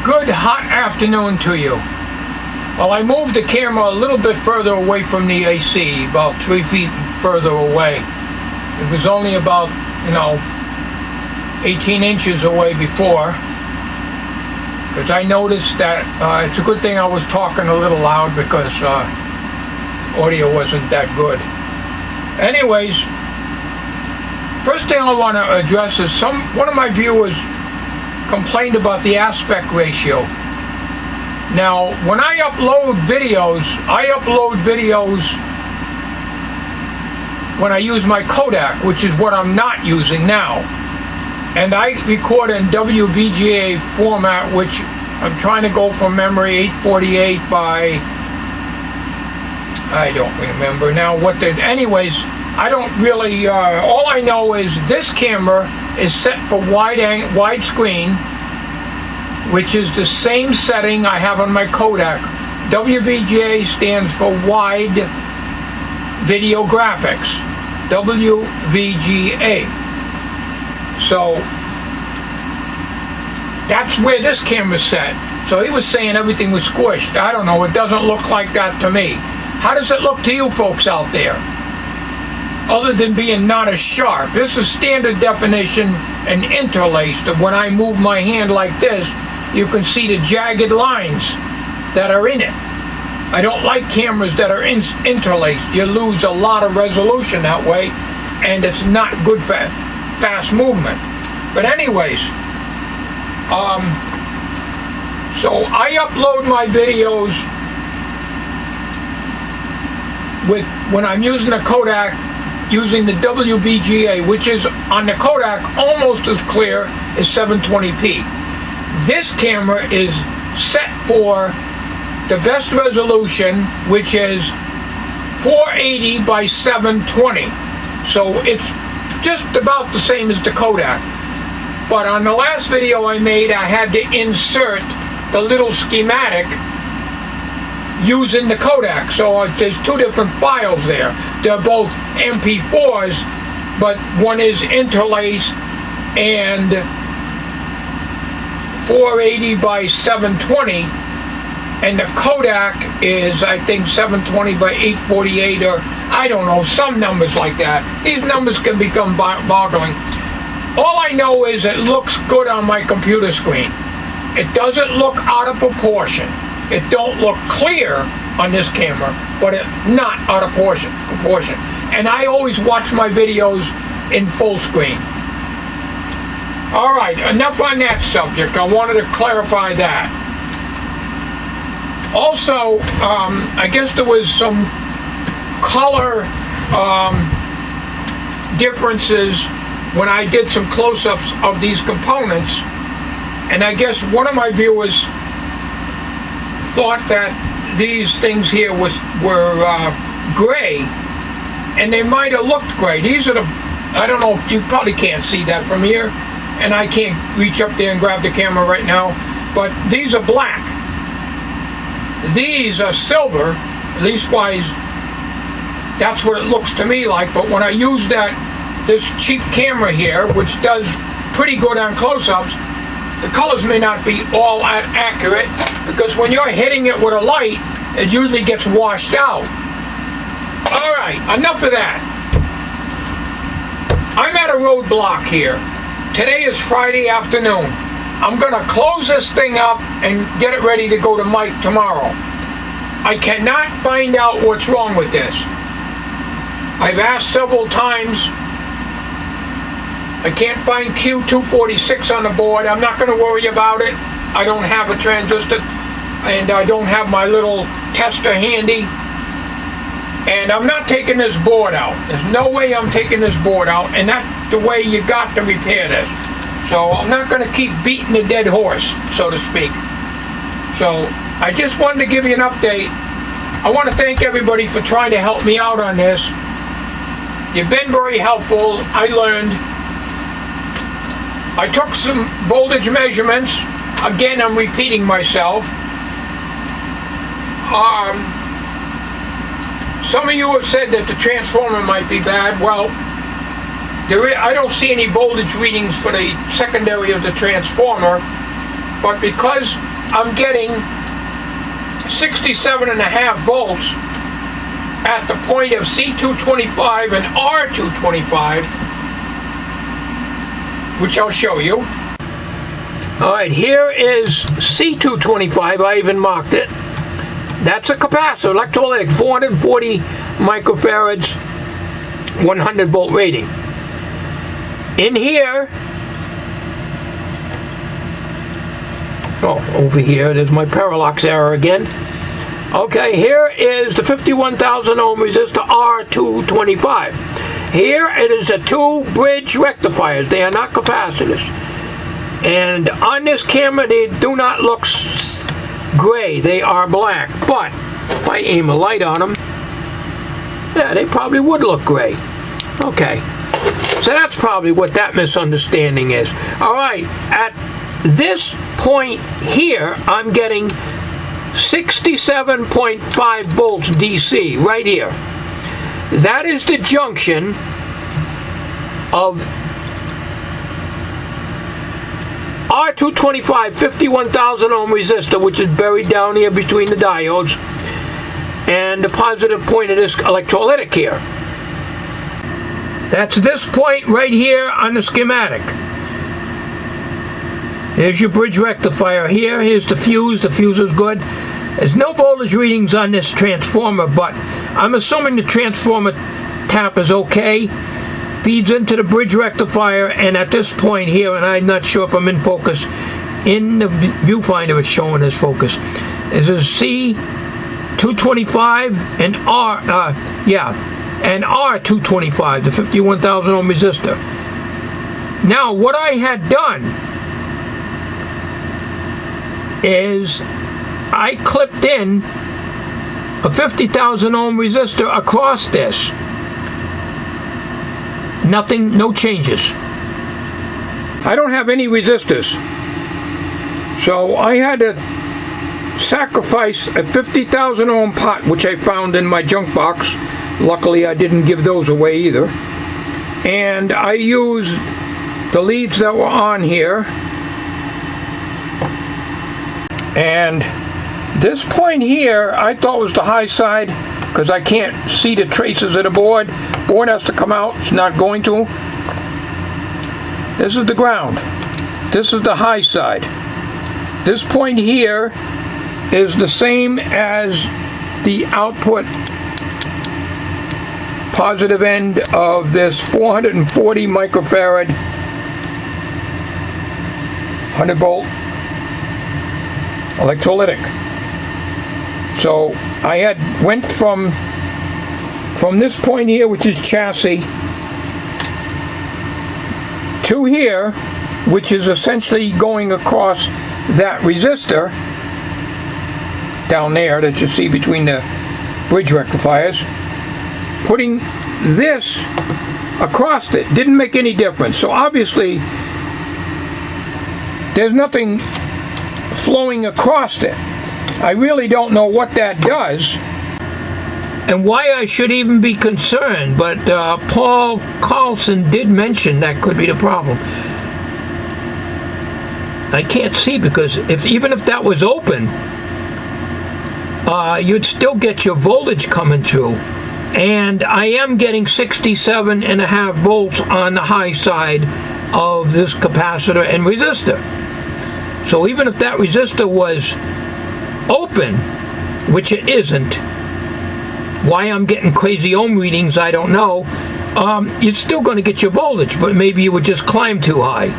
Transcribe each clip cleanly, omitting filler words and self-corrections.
Good hot afternoon to you. Well, I moved the camera a little bit further away from the AC, about 3 feet further away. It was only about, 18 inches away before, because I noticed that it's a good thing I was talking a little loud, because audio wasn't that good. Anyways, first thing I want to address is one of my viewers complained about the aspect ratio. Now, when I upload videos when I use my Kodak, which is what I'm not using now. And I record in WVGA format, which I'm trying to go from memory 848 by, I don't remember now anyways, I don't really, all I know is this camera is set for widescreen, which is the same setting I have on my Kodak. WVGA stands for Wide Video Graphics, WVGA. So that's where this camera's set. So he was saying everything was squished. I don't know, it doesn't look like that to me. How does it look to you folks out there? Other than being not as sharp. This is standard definition and interlaced. When I move my hand like this, you can see the jagged lines that are in it. I don't like cameras that are interlaced. You lose a lot of resolution that way, and it's not good for fast movement. But anyways, so I upload my videos when I'm using a Kodak, using the WVGA, which is on the Kodak almost as clear as 720p. This camera is set for the best resolution, which is 480 by 720. So it's just about the same as the Kodak. But on the last video I made, I had to insert the little schematic using the Kodak. So there's two different files there. They're both MP4s, but one is interlaced and 480 by 720, and the Kodak is, I think, 720 by 848, or I don't know, some numbers like that. These numbers can become boggling. All I know is it looks good on my computer screen. It doesn't look out of proportion. It don't look clear on this camera, but it's not out of proportion. And I always watch my videos in full screen. All right, enough on that subject. I wanted to clarify that. Also, I guess there was some color differences when I did some close-ups of these components, and I guess one of my viewers thought that these things here were gray, and they might have looked gray. These are I don't know if you probably can't see that from here, and I can't reach up there and grab the camera right now, but these are black. These are silver, at least wise, that's what it looks to me like. But when I use this cheap camera here, which does pretty good on close-ups, the colors may not be all that accurate, because when you're hitting it with a light, it usually gets washed out. All right, enough of that. I'm at a roadblock here. Today is Friday afternoon. I'm going to close this thing up and get it ready to go to Mike tomorrow. I cannot find out what's wrong with this. I've asked several times. I can't find Q246 on the board. I'm not going to worry about it. I don't have a transistor, and I don't have my little tester handy. And I'm not taking this board out. There's no way I'm taking this board out, and that's the way you got to repair this. So I'm not going to keep beating the dead horse, so to speak. So I just wanted to give you an update. I want to thank everybody for trying to help me out on this. You've been very helpful. I learned. I took some voltage measurements. Again, I'm repeating myself. Some of you have said that the transformer might be bad. Well, I don't see any voltage readings for the secondary of the transformer. but because I'm getting 67.5 volts at the point of C225 and R225, which I'll show you. Alright, here is C225, I even marked it. That's a capacitor, electrolytic, 440 microfarads, 100 volt rating. In here, over here, there's my parallax error again. Okay, here is the 51,000 ohm resistor R225. Here it is a 2 bridge rectifiers. They are not capacitors. And on this camera, they do not look gray. They are black. But if I aim a light on them, yeah, they probably would look gray. Okay. So that's probably what that misunderstanding is. All right. At this point here, I'm getting 67.5 volts DC right here. That is the junction of R225 51,000 ohm resistor, which is buried down here between the diodes, and the positive point of this electrolytic here. That's this point right here on the schematic. There's your bridge rectifier here. Here's the fuse. The fuse is good. There's no voltage readings on this transformer, but I'm assuming the transformer tap is okay. Feeds into the bridge rectifier, and at this point here, and I'm not sure if I'm in focus, in the viewfinder it's showing as focus, is a C225 and and R225, the 51,000 ohm resistor. Now, what I had done is I clipped in a 50,000 ohm resistor across this. Nothing, no changes. I don't have any resistors. So I had to sacrifice a 50,000 ohm pot, which I found in my junk box. Luckily, I didn't give those away either. And I used the leads that were on here. And this point here, I thought was the high side, because I can't see the traces of the board. Board has to come out. It's not going to. This is the ground. This is the high side. This point here is the same as the output positive end of this 440 microfarad 100 volt electrolytic. So I went from this point here, which is chassis, to here, which is essentially going across that resistor down there that you see between the bridge rectifiers. Putting this across it didn't make any difference. So obviously there's nothing flowing across it. I really don't know what that does and why I should even be concerned, but Paul Carlson did mention that could be the problem. I can't see, because even if that was open, you'd still get your voltage coming through. And I am getting 67.5 volts on the high side of this capacitor and resistor. So even if that resistor was open, which it isn't, why I'm getting crazy ohm readings, I don't know, you're still going to get your voltage, but maybe you would just climb too high.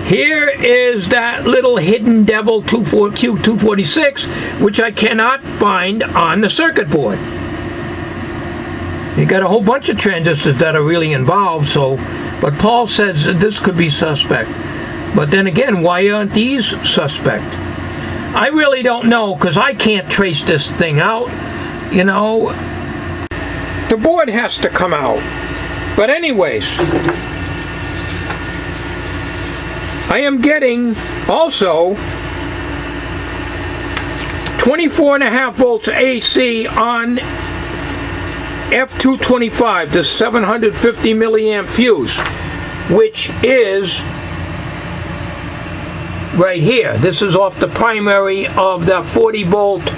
Here is that little hidden devil Q246, which I cannot find on the circuit board. You got a whole bunch of transistors that are really involved, but Paul says that this could be suspect. But then again, why aren't these suspect? I really don't know, because I can't trace this thing out. You know, the board has to come out. But anyways, I am getting also 24.5 volts AC on F225, the 750 milliamp fuse, which is right here. This is off the primary of the 40-volt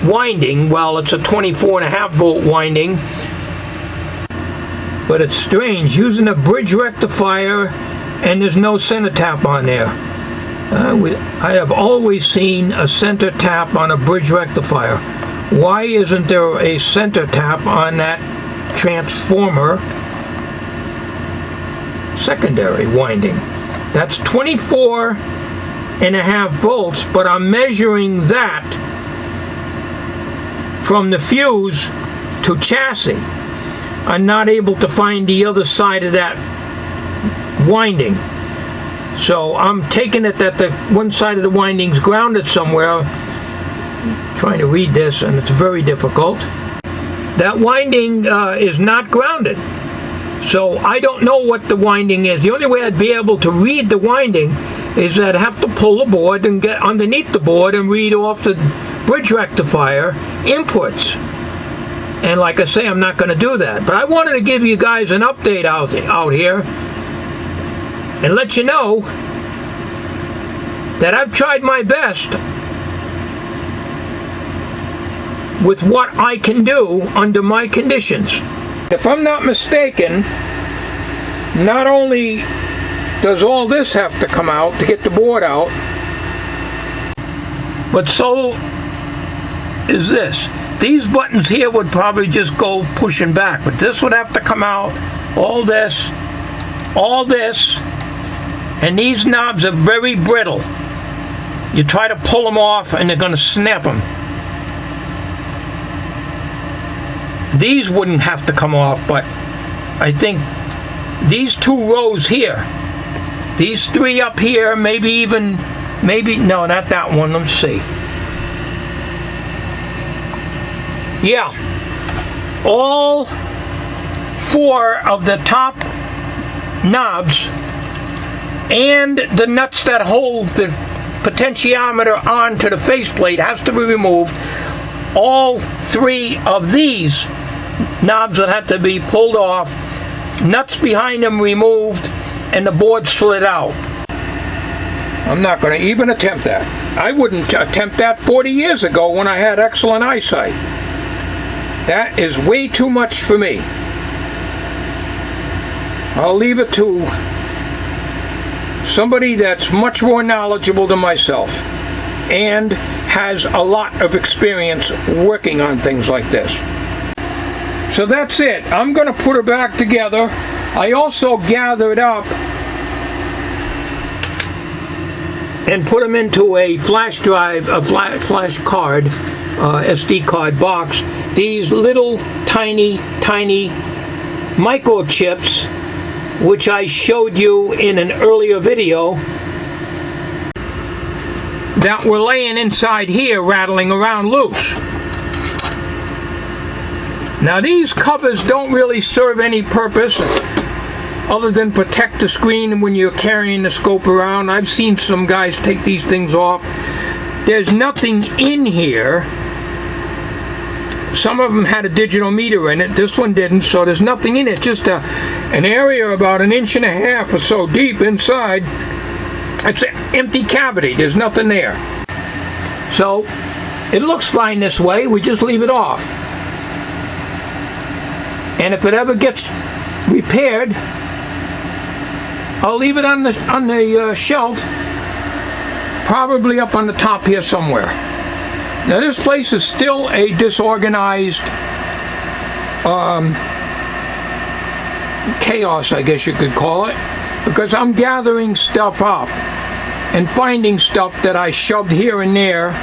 winding. Well, it's a 24.5-volt winding. But it's strange, using a bridge rectifier and there's no center tap on there. I have always seen a center tap on a bridge rectifier. Why isn't there a center tap on that transformer secondary winding? That's 24.5 volts, but I'm measuring that from the fuse to chassis. I'm not able to find the other side of that winding. So I'm taking it that the one side of the winding's grounded somewhere. Trying to read this, and it's very difficult. That winding is not grounded. So I don't know what the winding is. The only way I'd be able to read the winding is I'd have to pull the board and get underneath the board and read off the bridge rectifier inputs. And like I say, I'm not going to do that. But I wanted to give you guys an update out here and let you know that I've tried my best with what I can do under my conditions. If I'm not mistaken, not only does all this have to come out to get the board out, but so is this. These buttons here would probably just go pushing back, but this would have to come out, all this, and these knobs are very brittle. You try to pull them off and they're going to snap them. These wouldn't have to come off, but I think these two rows here, these three up here, maybe, no, not that one, let's see. Yeah, all four of the top knobs and the nuts that hold the potentiometer onto the faceplate has to be removed. All three of these knobs will have to be pulled off, nuts behind them removed, and the board slid out. I'm not going to even attempt that. I wouldn't attempt that 40 years ago when I had excellent eyesight. That is way too much for me. I'll leave it to somebody that's much more knowledgeable than myself and has a lot of experience working on things like this. So that's it. I'm going to put her back together. I also gathered up and put them into a flash drive, a flash card, SD card box. These little tiny microchips, which I showed you in an earlier video, that were laying inside here rattling around loose. Now these covers don't really serve any purpose other than protect the screen when you're carrying the scope around. I've seen some guys take these things off. There's nothing in here. Some of them had a digital meter in it. This one didn't, so there's nothing in it. Just an area about 1.5 inches or so deep inside. It's an empty cavity. There's nothing there. So it looks fine this way. We just leave it off. And if it ever gets repaired, I'll leave it on the shelf, probably up on the top here somewhere. Now this place is still a disorganized chaos, I guess you could call it, because I'm gathering stuff up and finding stuff that I shoved here and there.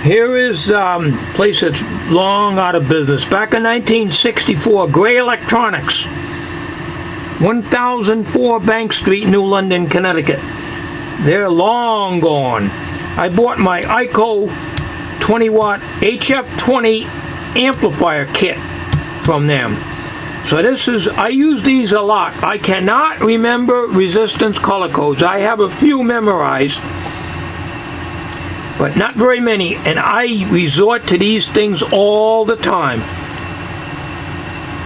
Here is a place that's long out of business. Back in 1964, Gray Electronics, 1004 Bank Street, New London, Connecticut. They're long gone. I bought my ICO 20-watt HF20 amplifier kit from them. So I use these a lot. I cannot remember resistance color codes. I have a few memorized, but not very many, and I resort to these things all the time.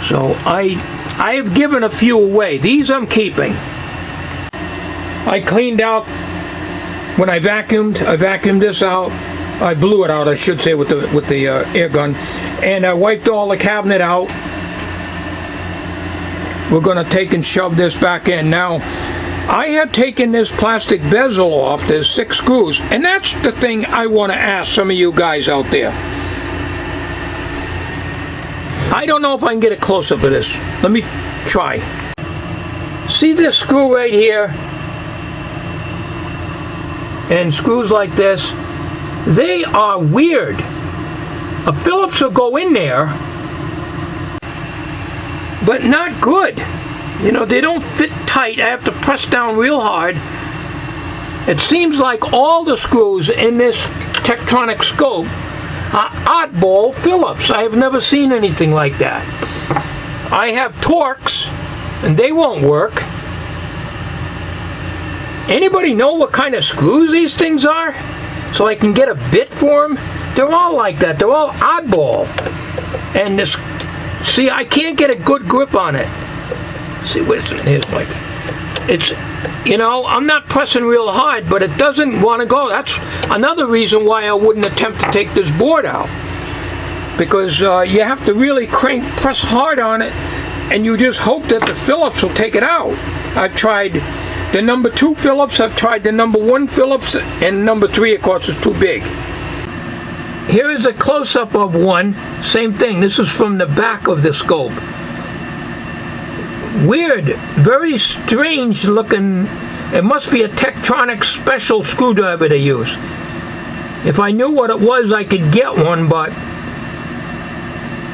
So I have given a few away. These I'm keeping. I cleaned out when I vacuumed this out. I blew it out, I should say, with the air gun, and I wiped all the cabinet out. We're going to take and shove this back in. Now, I had taken this plastic bezel off. There's 6 screws, and that's the thing I want to ask some of you guys out there. I don't know if I can get a close-up of this. Let me try. See this screw right here? And screws like this. They are weird. A Phillips will go in there, but not good. You know, they don't fit tight. I have to press down real hard. It seems like all the screws in this Tektronix scope are oddball Phillips. I have never seen anything like that. I have Torx, and they won't work. Anybody know what kind of screws these things are? So I can get a bit for them? They're all like that. They're all oddball. And this, see, I can't get a good grip on it. See, here's Mike. It's, you know, I'm not pressing real hard, but it doesn't want to go. That's another reason why I wouldn't attempt to take this board out. Because you have to really press hard on it, and you just hope that the Phillips will take it out. I've tried the number 2 Phillips, I've tried the number 1 Phillips, and number 3, of course, is too big. Here is a close-up of one. Same thing. This is from the back of the scope. Weird, very strange looking. It must be a Tektronix special screwdriver they use. If I knew what it was, I could get one, but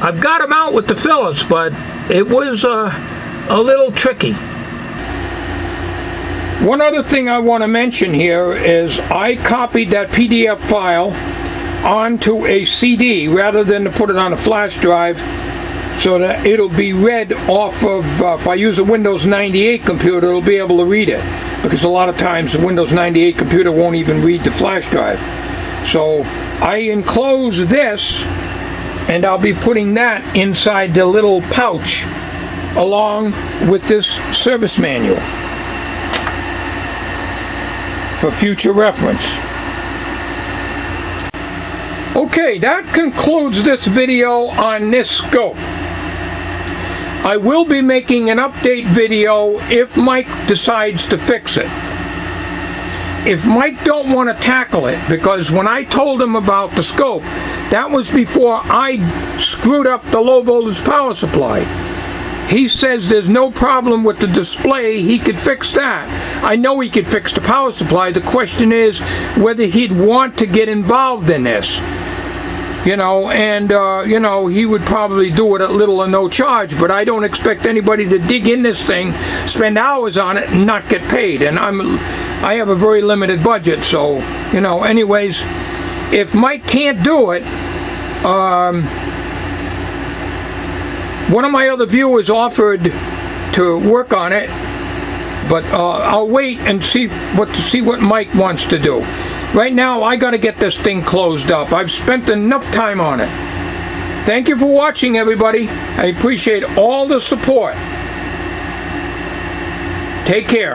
I've got them out with the Phillips, but it was a little tricky. One other thing I want to mention here is I copied that PDF file onto a CD rather than to put it on a flash drive, so that it'll be read off of, if I use a Windows 98 computer, it'll be able to read it, because a lot of times the Windows 98 computer won't even read the flash drive. So I enclose this, and I'll be putting that inside the little pouch along with this service manual for future reference. Okay, that concludes this video on this scope. I will be making an update video if Mike decides to fix it. If Mike don't want to tackle it, because when I told him about the scope, that was before I screwed up the low voltage power supply. He says there's no problem with the display, he could fix that. I know he could fix the power supply. The question is whether he'd want to get involved in this. You know, and, you know, he would probably do it at little or no charge, but I don't expect anybody to dig in this thing, spend hours on it, and not get paid. And I have a very limited budget, so, you know, anyways, if Mike can't do it, one of my other viewers offered to work on it, but I'll wait and see what Mike wants to do. Right now, I got to get this thing closed up. I've spent enough time on it. Thank you for watching, everybody. I appreciate all the support. Take care,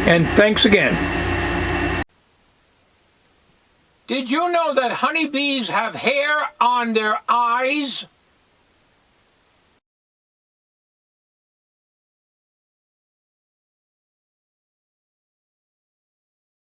and thanks again. Did you know that honeybees have hair on their eyes?